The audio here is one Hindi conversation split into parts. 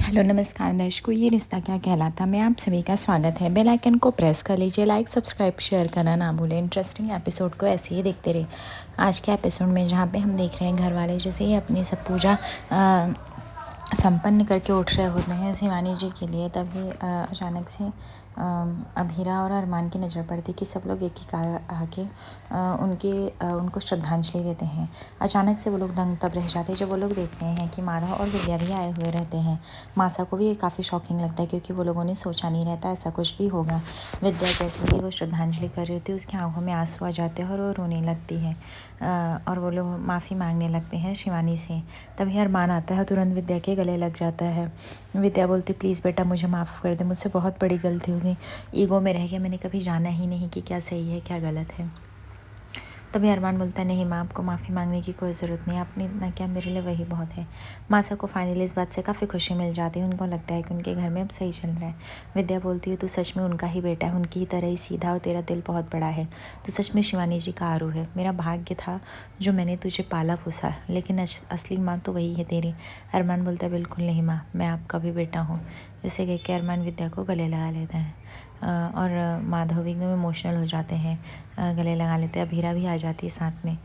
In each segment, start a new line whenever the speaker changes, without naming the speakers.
हेलो नमस्कार दर्शकों, ये रिश्ता क्या कहलाता में आप सभी का स्वागत है। बेल आइकन को प्रेस कर लीजिए, लाइक सब्सक्राइब शेयर करना ना भूलें। इंटरेस्टिंग एपिसोड को ऐसे ही देखते रहे। आज के एपिसोड में जहाँ पे हम देख रहे हैं घर वाले जैसे ही अपनी सब पूजा संपन्न करके उठ रहे होते हैं शिवानी जी के लिए, तभी अचानक से अभीरा और अरमान की नज़र पड़ती कि सब लोग एक ही आके उनको श्रद्धांजलि देते हैं। अचानक से वो लोग दंग तब रह जाते हैं जब वो लोग देखते हैं कि माधव और विद्या भी आए हुए रहते हैं। मासा को भी ये काफ़ी शॉकिंग लगता है क्योंकि वो लोगों ने सोचा नहीं रहता ऐसा कुछ भी होगा। विद्या जैसे ही वो श्रद्धांजलि कर रही होती है उसकी आंखों में आंसू आ जाते हैं और वो रोने लगती है और वो लोग माफ़ी मांगने लगते हैं शिवानी से। तभी अरमान आता है, तुरंत विद्या के गले लग जाता है। विद्या बोलती, प्लीज़ बेटा मुझे माफ़ कर दे, मुझसे बहुत बड़ी गलती हो गई। ईगो में रह के मैंने कभी जाना ही नहीं कि क्या सही है क्या गलत है। तभी अरमान बोलता है, नहीं माँ, आपको माफ़ी मांगने की कोई ज़रूरत नहीं, आपने इतना क्या, मेरे लिए वही बहुत है। मासा को फाइनली इस बात से काफ़ी खुशी मिल जाती है। उनको लगता है कि उनके घर में अब सही चल रहा है। विद्या बोलती है, तू सच में उनका ही बेटा है, उनकी ही तरह ही सीधा, और तेरा दिल बहुत बड़ा है। तो सच में शिवानी जी का आरू है। मेरा भाग्य था जो मैंने तुझे पाला पोसा, लेकिन असली माँ तो वही है तेरी। अरमान बोलता है, बिल्कुल नहीं माँ, मैं आपका भी बेटा हूँ। इसे कह के अरमान विद्या को गले लगा लेता है और माधव भी एकदम इमोशनल हो जाते हैं, गले लगा लेते हैं। अभीरा भी आ जाती है साथ में।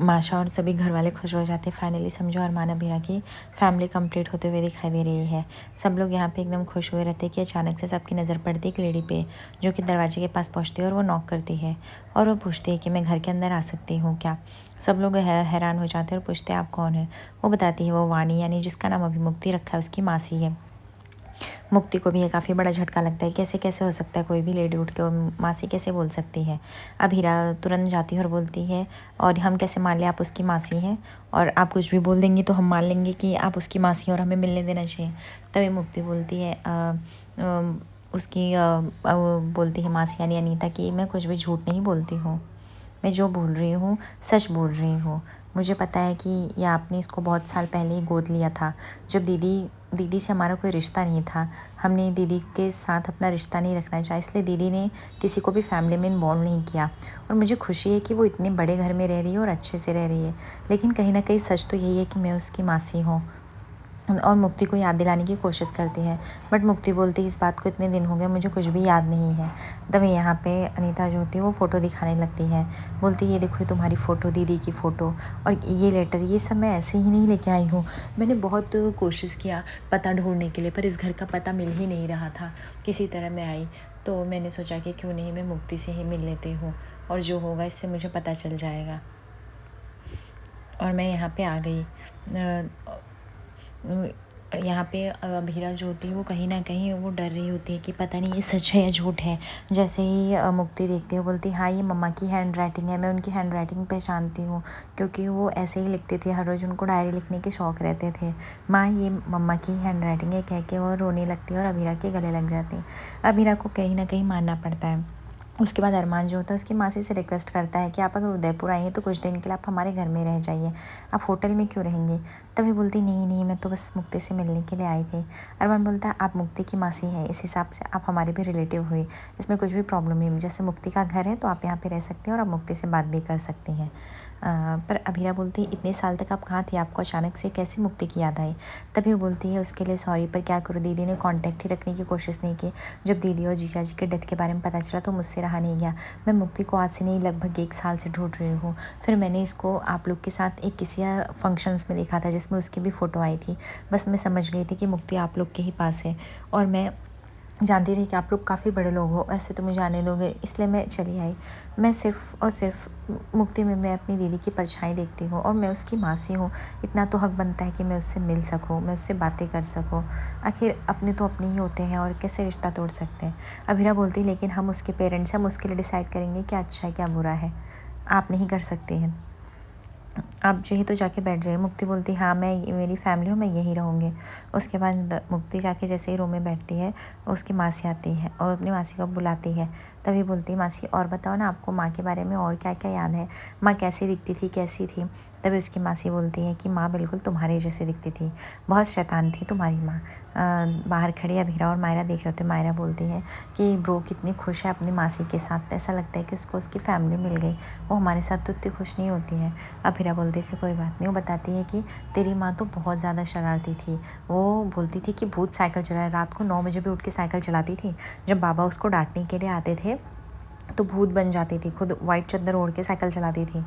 माशा और सभी घर वाले खुश हो जाते हैं। फाइनली समझो अरमान अभीरा की फैमिली कंप्लीट होते हुए दिखाई दे रही है। सब लोग यहाँ पे एकदम खुश हुए रहते हैं कि अचानक से सबकी नज़र पड़ती है एक लेडी पे, जो कि दरवाजे के पास पहुँचती है और वो नॉक करती है और वो पूछती है कि मैं घर के अंदर आ सकती हूँ क्या। सब लोग हैरान हो जाते हैं और पूछते हैं आप कौन है। वो बताती है वो वानी, यानी जिसका नाम अभी मुक्ति रखा है, उसकी मासी है। मुक्ति को भी ये काफ़ी बड़ा झटका लगता है, कैसे कैसे हो सकता है, कोई भी लेडी उठ के मासी कैसे बोल सकती है। अब हीरा तुरंत जाती है और बोलती है, और हम कैसे मान लें आप उसकी मासी हैं, और आप कुछ भी बोल देंगी तो हम मान लेंगे कि आप उसकी मासी हैं और हमें मिलने देना चाहिए। तभी मुक्ति बोलती है बोलती है मासी यानी अनीता कि मैं कुछ भी झूठ नहीं बोलती हूँ, मैं जो बोल रही हूँ सच बोल रही हूँ। मुझे पता है कि ये आपने इसको बहुत साल पहले ही गोद लिया था, जब दीदी से हमारा कोई रिश्ता नहीं था। हमने दीदी के साथ अपना रिश्ता नहीं रखना चाहा, इसलिए दीदी ने किसी को भी फैमिली में इन्वॉल्व नहीं किया। और मुझे खुशी है कि वो इतने बड़े घर में रह रही है और अच्छे से रह रही है। लेकिन कहीं ना कहीं सच तो यही है कि मैं उसकी मासी हूँ। और मुक्ति को याद दिलाने की कोशिश करती है, बट मुक्ति बोलती है इस बात को इतने दिन हो गए, मुझे कुछ भी याद नहीं है। तभी यहाँ पे अनीता जो होती है वो फ़ोटो दिखाने लगती है, बोलती है ये देखो, ये तुम्हारी फ़ोटो, दीदी की फ़ोटो, और ये लेटर, ये सब मैं ऐसे ही नहीं लेके आई हूँ। मैंने बहुत कोशिश किया पता ढूंढने के लिए, पर इस घर का पता मिल ही नहीं रहा था। किसी तरह मैं आई, तो मैंने सोचा कि क्यों नहीं मैं मुक्ति से ही मिल लेती हूँ, और जो होगा इससे मुझे पता चल जाएगा। और मैं यहाँ पे आ गई। यहाँ पे अभीरा जो होती है वो कहीं ना कहीं वो डर रही होती है कि पता नहीं ये सच है या झूठ है। जैसे ही मुक्ति देखती है, बोलती है हाँ ये मम्मा की हैंड राइटिंग है, मैं उनकी हैंड राइटिंग पहचानती हूँ, क्योंकि वो ऐसे ही लिखते थे, हर रोज़ उनको डायरी लिखने के शौक़ रहते थे। माँ ये मम्मा की हैंड राइटिंग है, कह के वो रोने लगती है और अभीरा के गले लग जाती है। अभीरा को कहीं ना कहीं मानना पड़ता है। उसके बाद अरमान जो होता है उसकी मासी से रिक्वेस्ट करता है कि आप अगर उदयपुर आई हैं तो कुछ दिन के लिए आप हमारे घर में रह जाइए, आप होटल में क्यों रहेंगे। तभी बोलती नहीं नहीं, मैं तो बस मुक्ति से मिलने के लिए आई थी। अरमान बोलता है आप मुक्ति की मासी हैं, इस हिसाब से आप हमारे भी रिलेटिव हुई, इसमें कुछ भी प्रॉब्लम नहीं। जैसे मुक्ति का घर है तो आप यहाँ पे रह सकते हैं और आप मुक्ति से बात भी कर सकती हैं। पर अभीरा बोलती है इतने साल तक आप कहाँ थी, आपको अचानक से कैसे मुक्ति की याद आई। तभी वो बोलती है उसके लिए सॉरी, पर क्या करूँ, दीदी ने कांटेक्ट ही रखने की कोशिश नहीं की। जब दीदी और जीजा जी के डेथ के बारे में पता चला तो मुझसे रहा नहीं गया। मैं मुक्ति को आज से नहीं लगभग 1 साल से ढूंढ रही हूँ। फिर मैंने इसको आप लोग के साथ एक किसी फंक्शंस में देखा था जिसमें उसकी भी फ़ोटो आई थी। बस मैं समझ गई थी कि मुक्ति आप लोग के ही पास है, और मैं जानती थी कि आप लोग काफ़ी बड़े लोग हो, ऐसे तो मुझे जाने दोगे, इसलिए मैं चली आई। मैं सिर्फ़ और सिर्फ मुक्ति में मैं अपनी दीदी की परछाई देखती हूँ, और मैं उसकी मासी हूँ। इतना तो हक बनता है कि मैं उससे मिल सकूँ, मैं उससे बातें कर सकूँ। आखिर अपने तो अपने ही होते हैं, और कैसे रिश्ता तोड़ सकते हैं। अभीरा बोलती लेकिन हम उसके पेरेंट्स हैं, हम उसके लिए डिसाइड करेंगे क्या अच्छा है क्या बुरा है, आप नहीं कर सकते हैं, आप यही तो जाके बैठ जाइए। मुक्ति बोलती हाँ मैं, मेरी फैमिली हो, मैं यहीं रहूँगी। उसके बाद मुक्ति जाके जैसे ही रूम में बैठती है, उसकी मासी आती है और अपनी मासी को बुलाती है। तभी बोलती है मासी और बताओ ना, आपको माँ के बारे में और क्या क्या याद है, माँ कैसी दिखती थी, कैसी थी। तभी उसकी मासी बोलती है कि माँ बिल्कुल तुम्हारे जैसे दिखती थी, बहुत शैतान थी तुम्हारी माँ। बाहर खड़ी अभीरा और मायरा देख रहे होते। मायरा बोलती है कि ब्रो कितनी खुश है अपनी मासी के साथ, ऐसा लगता है कि उसको उसकी फैमिली मिल गई, वो हमारे साथ तो इतनी खुश नहीं होती है। अभीरा बोलती बोलते से कोई बात नहीं। वो बताती है कि तेरी माँ तो बहुत ज़्यादा शरारती थी। वो बोलती थी कि भूत साइकिल चलाए, रात को 9 बजे भी उठ के साइकिल चलाती थी। जब बाबा उसको डांटने के लिए आते थे तो भूत बन जाती थी, खुद वाइट चादर ओढ़ के साइकिल चलाती थी।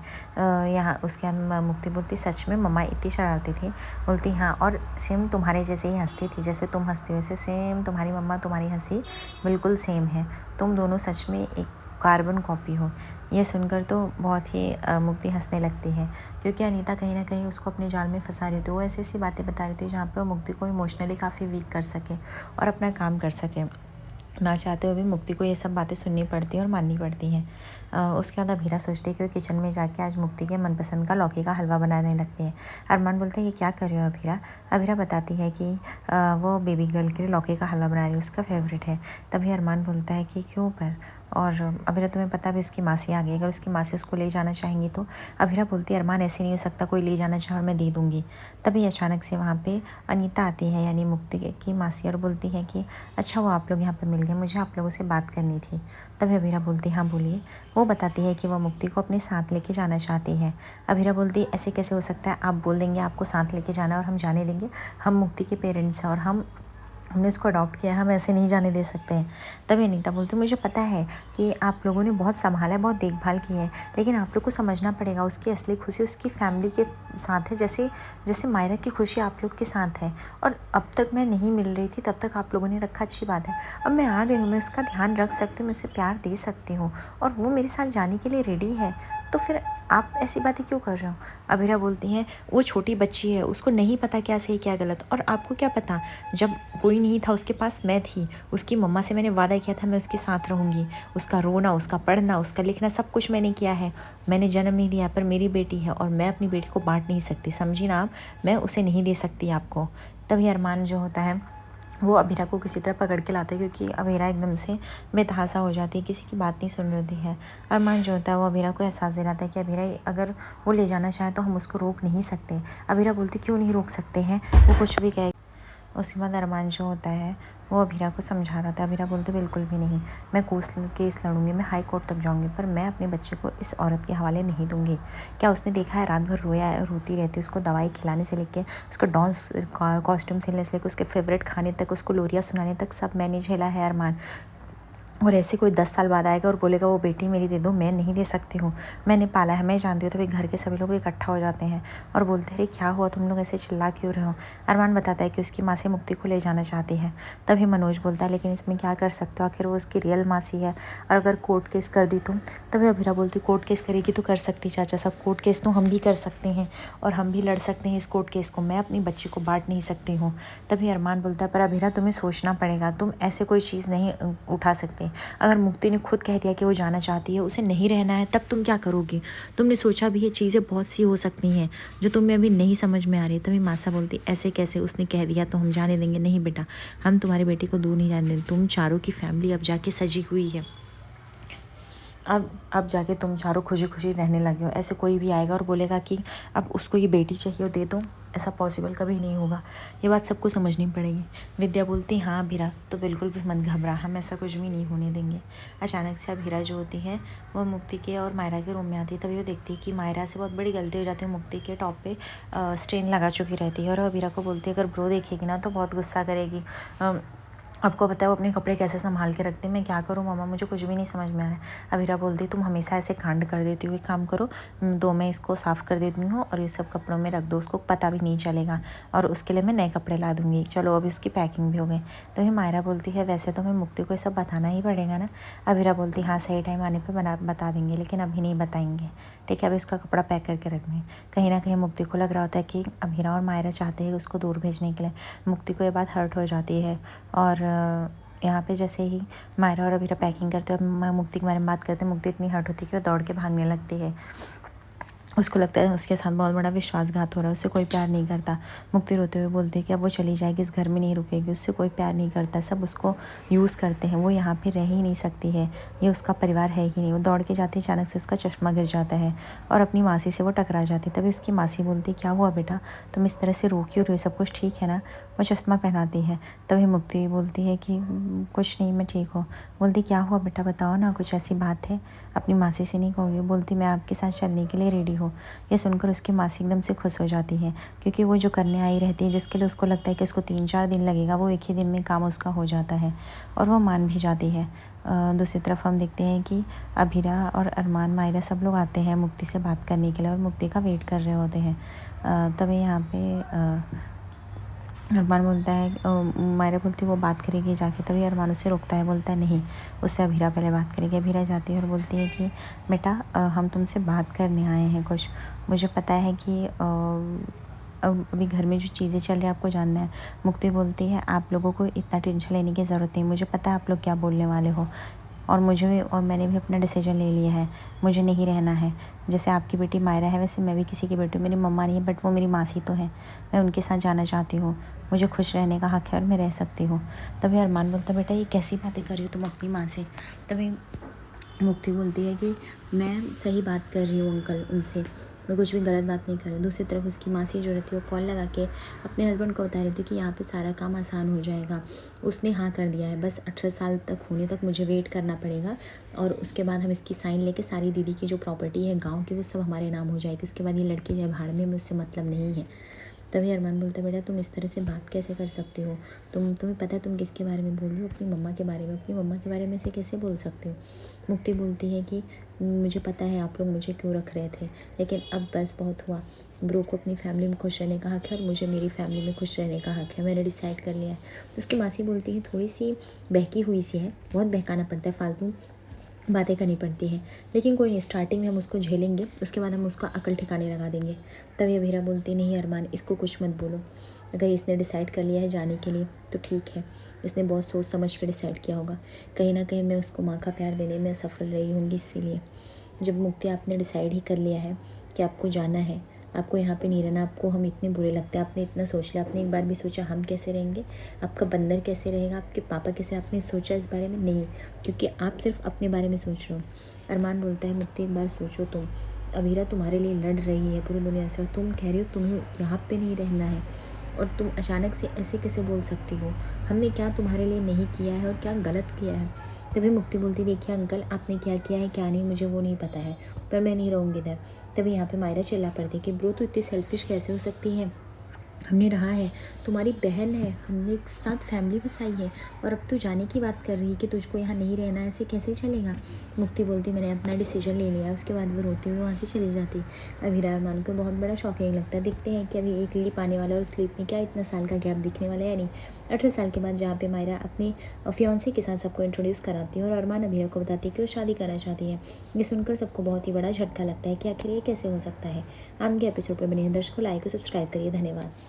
यहाँ उसके बाद मुक्ति बोलती सच में मम्मा इतनी शरारती थी? बोलती हाँ, और सेम तुम्हारे जैसे ही हंसती थी, जैसे तुम हंसती हो वैसे सेम तुम्हारी मम्मा, तुम्हारी हंसी बिल्कुल सेम है। तुम दोनों सच में एक कार्बन कॉपी हो। ये सुनकर तो बहुत ही मुक्ति हंसने लगती है, क्योंकि अनीता कहीं ना कहीं उसको अपने जाल में फंसा रही थी। वो ऐसी ऐसी बातें बता रही थी जहाँ पर वो मुक्ति को इमोशनली काफ़ी वीक कर सके और अपना काम कर सके। ना चाहते हुए भी मुक्ति को ये सब बातें सुननी पड़ती हैं और माननी पड़ती हैं। उसके बाद अभीरा सोचती है कि वो किचन में जाके आज मुक्ति के मनपसंद का लौकी का हलवा बनाने लगती है। अरमान बोलते हैं ये क्या कर रही हो अभीरा? अभीरा बताती है कि वो बेबी गर्ल के लिए लौकी का हलवा बना रही है, उसका फेवरेट है। तभी अरमान बोलता है कि क्यों पर? और अभीरा तुम्हें पता भी उसकी मासी आ गई, अगर उसकी मासी उसको ले जाना चाहेंगी तो? अभीरा बोलती है अरमान ऐसे नहीं हो सकता, कोई ले जाना चाहे और मैं दे दूँगी। तभी अचानक से वहाँ पे अनीता आती है, यानी मुक्ति की मासी, और बोलती है कि अच्छा वो आप लोग यहाँ पे मिल गए, मुझे आप लोगों से बात करनी थी। तभी अभीरा बोलती हाँ बोलिए। वो बताती है कि वह मुक्ति को अपने साथ लेके जाना चाहती है। अभीरा बोलती है ऐसे कैसे हो सकता है? आप बोल देंगे आपको साथ लेके जाना है और हम जाने देंगे? हम मुक्ति के पेरेंट्स हैं और हमने उसको अडॉप्ट किया है, हम ऐसे नहीं जाने दे सकते हैं। तभी अनीता बोलती मुझे पता है कि आप लोगों ने बहुत संभाला है, बहुत देखभाल की है, लेकिन आप लोग को समझना पड़ेगा उसकी असली खुशी उसकी फैमिली के साथ है, जैसे जैसे मायरा की खुशी आप लोग के साथ है। और अब तक मैं नहीं मिल रही थी, तब तक आप लोगों ने रखा, अच्छी बात है। अब मैं आ गई हूँ, मैं उसका ध्यान रख सकती हूँ, मैं उसे प्यार दे सकती हूँ और वो मेरे साथ जाने के लिए रेडी है, तो फिर आप ऐसी बातें क्यों कर रहे हो? अभीरा बोलती हैं वो छोटी बच्ची है, उसको नहीं पता क्या सही क्या गलत, और आपको क्या पता, जब कोई नहीं था उसके पास मैं थी, उसकी मम्मा से मैंने वादा किया था मैं उसके साथ रहूँगी। उसका रोना, उसका पढ़ना, उसका लिखना सब कुछ मैंने किया है। मैंने जन्म नहीं दिया पर मेरी बेटी है और मैं अपनी बेटी को बांट नहीं सकती, समझी ना आप? मैं उसे नहीं दे सकती आपको। तभी अरमान जो होता है वो अभीरा को किसी तरह पकड़ के लाता है, क्योंकि अभीरा एकदम से बेतहासा हो जाती है, किसी की बात नहीं सुन रही होती है। अरमान जो होता है वो अभीरा को एहसास दिलाता है कि अभीरा अगर वो ले जाना चाहे तो हम उसको रोक नहीं सकते। अभीरा बोलती क्यों नहीं रोक सकते हैं, वो कुछ भी कहे। उसके बाद अरमान जो होता है वो अभीरा को समझा रहा था। अभीरा बोलते बिल्कुल भी नहीं, मैं केस लड़ूंगी, मैं हाई कोर्ट तक जाऊंगी, पर मैं अपने बच्चे को इस औरत के हवाले नहीं दूंगी। क्या उसने देखा है रात भर रोती रहती, उसको दवाई खिलाने से लेके उसको डांस कॉस्ट्यूम सिलने से लेकर उसके फेवरेट खाने तक, उसको लोरियाँ सुनाने तक सब मैंने झेला है अरमान। और ऐसे कोई 10 साल बाद आएगा और बोलेगा वो बेटी मेरी दे दो, मैं नहीं दे सकती हूँ, मैंने पाला है, मैं जानती हूँ। तभी घर के सभी लोग इकट्ठा हो जाते हैं और बोलते अरे क्या हुआ, तुम लोग ऐसे चिल्ला क्यों रहे हो? अरमान बताता है कि उसकी माँ से मुक्ति को ले जाना चाहती है। तभी मनोज बोलता है लेकिन इसमें क्या कर सकते हो, आखिर वो उसकी रियल मासी है, और अगर कोर्ट केस कर दी तुम? तभी अभीरा बोलती कोर्ट केस करेगी तो कर सकती चाचा साहब, कोर्ट केस तो हम भी कर सकते हैं और हम भी लड़ सकते हैं इस कोर्ट केस को, मैं अपनी बच्ची को बांट नहीं सकती हूँ। तभी अरमान बोलता है पर अभीरा तुम्हें सोचना पड़ेगा, तुम ऐसे कोई चीज़ नहीं उठा सकते। अगर मुक्ति ने खुद कह दिया कि वो जाना चाहती है, उसे नहीं रहना है, तब तुम क्या करोगी? तुमने सोचा भी ये चीज़ें बहुत सी हो सकती हैं जो तुम्हें अभी नहीं समझ में आ रही। तभी मासा बोलती ऐसे कैसे, उसने कह दिया तो हम जाने देंगे? नहीं बेटा, हम तुम्हारी बेटी को दूर नहीं जाने देंगे। तुम चारों की फैमिली अब जाके सजी हुई है, अब जाके तुम चारों खुशी खुशी रहने लगे हो। ऐसे कोई भी आएगा और बोलेगा कि अब उसको ये बेटी चाहिए दे दो, ऐसा पॉसिबल कभी नहीं होगा। ये बात सबको समझनी पड़ेगी। विद्या बोलती हाँ अभीरा, तो बिल्कुल भी मत घबरा, हम ऐसा कुछ भी नहीं होने देंगे। अचानक से अभीरा जो होती है वो मुक्ति के और मायरा के रूम में आती है। तभी वो देखती है कि मायरा से बहुत बड़ी गलती हो जाती है, मुक्ति के टॉप पे स्टेन लगा चुकी रहती है और अभीरा को बोलती है अगर ब्रो देखेगी ना तो बहुत गुस्सा करेगी। आपको पता है वो अपने कपड़े कैसे संभाल के रखते हैं, मैं क्या करूँ मामा, मुझे कुछ भी नहीं समझ में आ रहा है। अभीरा बोलती तुम हमेशा ऐसे कांड कर देती हो, एक काम करो, दो मैं इसको साफ़ कर देती हूँ और ये सब कपड़ों में रख दो, उसको पता भी नहीं चलेगा, और उसके लिए मैं नए कपड़े ला दूँगी। चलो अभी उसकी पैकिंग भी हो गई। तभी मायरा बोलती है वैसे तो हमें मुक्ति को ये सब बताना ही पड़ेगा ना। अभीरा बोलती हाँ सही टाइम आने पर बता देंगे, लेकिन अभी नहीं बताएंगे, ठीक है? अभी उसका कपड़ा पैक करके रख दें। कहीं ना कहीं मुक्ति को लग रहा होता है कि अभीरा और मायरा चाहते हैं उसको दूर भेजने के लिए। मुक्ति को ये बात हर्ट हो जाती है और यहाँ पे जैसे ही मायरा और अभीरा पैकिंग करते हैं, मुक्ति के बारे में बात करते हैं, मुक्ति इतनी हर्ट होती है कि वो दौड़ के भागने लगती है। उसको लगता है उसके साथ बहुत बड़ा विश्वासघात हो रहा है, उससे कोई प्यार नहीं करता। मुक्ति रोते हुए बोलती है कि अब वो चली जाएगी, इस घर में नहीं रुकेगी, उससे कोई प्यार नहीं करता, सब उसको यूज़ करते हैं, वो यहाँ पे रह ही नहीं सकती है, ये उसका परिवार है ही नहीं। वो दौड़ के जाती है, अचानक से उसका चश्मा गिर जाता है और अपनी मासी से वो टकरा जाती है। तभी उसकी मासी बोलती क्या हुआ बेटा, तुम इस तरह से रो क्यों रही हो, सब कुछ ठीक है ना? वो चश्मा पहनाती है। तभी मुक्ति बोलती है कि कुछ नहीं, मैं ठीक हूँ। बोलती क्या हुआ बेटा, बताओ ना, कुछ ऐसी बात है? अपनी मासी से नहीं कहोगी? बोलती मैं आपके साथ चलने के लिए रेडी हूँ। हो। ये सुनकर उसकी मासी एकदम से खुश हो जाती है, क्योंकि वो जो करने आई रहती है, जिसके लिए उसको लगता है कि उसको 3-4 दिन लगेगा, वो एक ही दिन में काम उसका हो जाता है और वो मान भी जाती है। दूसरी तरफ हम देखते हैं कि अभीरा और अरमान, मायरा सब लोग आते हैं मुक्ति से बात करने के लिए और मुक्ति का वेट कर रहे होते हैं। तभी यहाँ पे अरमान बोलता है, मायरा बोलती है वो बात करेगी जाके, तभी अरमान उसे रोकता है, बोलता है नहीं, उससे अभीरा पहले बात करेगी। अभीरा जाती है और बोलती है कि बेटा हम तुमसे बात करने आए हैं कुछ। मुझे पता है कि अब अभी घर में जो चीज़ें चल रही हैं आपको जानना है। मुक्ति बोलती है आप लोगों को इतना टेंशन लेने की ज़रूरत नहीं, मुझे पता है आप लोग क्या बोलने वाले हो, और मैंने भी अपना डिसीजन ले लिया है, मुझे नहीं रहना है। जैसे आपकी बेटी मायरा है वैसे मैं भी किसी की बेटी हूँ, मेरी मम्मा नहीं है बट वो मेरी मासी तो है, मैं उनके साथ जाना चाहती हूँ, मुझे खुश रहने का हक है और मैं रह सकती हूँ। तभी अरमान बोलता बेटा ये कैसी बातें कर रही हो तुम अपनी माँ से। तभी मुक्ति बोलती है कि मैं सही बात कर रही हूँ अंकल उनसे, मैं कुछ भी गलत बात नहीं कर रही। दूसरी तरफ उसकी मासी जो रहती है वो कॉल लगा के अपने हस्बैंड को बता रही थी कि यहाँ पे सारा काम आसान हो जाएगा, उसने हाँ कर दिया है, बस 18 साल तक होने तक मुझे वेट करना पड़ेगा और उसके बाद हम इसकी साइन लेके सारी दीदी की जो प्रॉपर्टी है गाँव की वो सब हमारे नाम हो जाएगी, उसके बाद ये लड़की जब भाड़ में मुझसे मतलब नहीं है। तभी अरमान बोलता बेटा तुम इस तरह से बात कैसे कर सकते हो, तुम्हें पता है तुम किसके बारे में बोल रही हो, अपनी मम्मा के बारे में, अपनी मम्मा के बारे में से कैसे बोल सकते हो। मुक्ति बोलती है कि मुझे पता है आप लोग मुझे क्यों रख रहे थे, लेकिन अब बस बहुत हुआ, ब्रो को अपनी फैमिली में खुश रहने का हक है और मुझे मेरी फैमिली में खुश रहने का हक है, मैंने डिसाइड कर लिया है। तो उसकी मासी बोलती है थोड़ी सी बहकी हुई सी है, बहुत बहकाना पड़ता है, फालतू बातें करनी पड़ती हैं, लेकिन कोई नहीं, स्टार्टिंग में हम उसको झेलेंगे, उसके बाद हम उसका अकल ठिकाने लगा देंगे। तभी अभीरा बोलती नहीं अरमान इसको कुछ मत बोलो, अगर इसने डिसाइड कर लिया है जाने के लिए तो ठीक है, इसने बहुत सोच समझ के डिसाइड किया होगा, कहीं ना कहीं मैं उसको माँ का प्यार देने में सफल रही होंगी। इसीलिए जब मुक्ति आपने डिसाइड ही कर लिया है कि आपको जाना है, आपको यहाँ पे नहीं रहना, आपको हम इतने बुरे लगते हैं, आपने इतना सोच लिया, आपने एक बार भी सोचा हम कैसे रहेंगे, आपका बंदर कैसे रहेगा, आपके पापा कैसे, आपने सोचा इस बारे में नहीं, क्योंकि आप सिर्फ अपने बारे में सोच रहे हो। अरमान बोलता है मुक्ति एक बार सोचो तुम, अभीरा तुम्हारे लिए लड़ रही है पूरी दुनिया से और तुम कह रही हो तुम्हें यहाँ पे नहीं रहना है, और तुम अचानक से ऐसे कैसे बोल सकती हो, हमने क्या तुम्हारे लिए नहीं किया है और क्या गलत किया है। तभी मुक्ति बोलती देखिए अंकल आपने क्या किया है क्या नहीं मुझे वो नहीं पता है, पर मैं नहीं रहूँगी इधर। तभी यहाँ पे मायरा चिल्ला पड़ती कि ब्रो तू इतनी सेल्फिश कैसे हो सकती है, हमने रहा है, तुम्हारी बहन है, हमने एक साथ फैमिली बसाई है, और अब तू जाने की बात कर रही है कि तुझको यहाँ नहीं रहना है, ऐसे कैसे चलेगा। मुक्ति बोलती मैंने अपना डिसीजन ले लिया। उसके बाद वो रोती हुई वहाँ से चली जाती। अभी अरमान को बहुत बड़ा शॉकिंग लगता है। देखते हैं कि अभी एक लिप आने वाला और स्लीप में क्या इतना साल का गैप दिखने वाला है या नहीं। 18 साल के बाद जहाँ पे मायरा अपनी फियांसे के साथ सबको इंट्रोड्यूस कराती है और अरमान अभीरा को बताती है कि वो शादी करना चाहती है। ये सुनकर सबको बहुत ही बड़ा झटका लगता है कि आखिर ये कैसे हो सकता है। आगे एपिसोड पर बने दर्शकों लाइक और सब्सक्राइब करिए। धन्यवाद।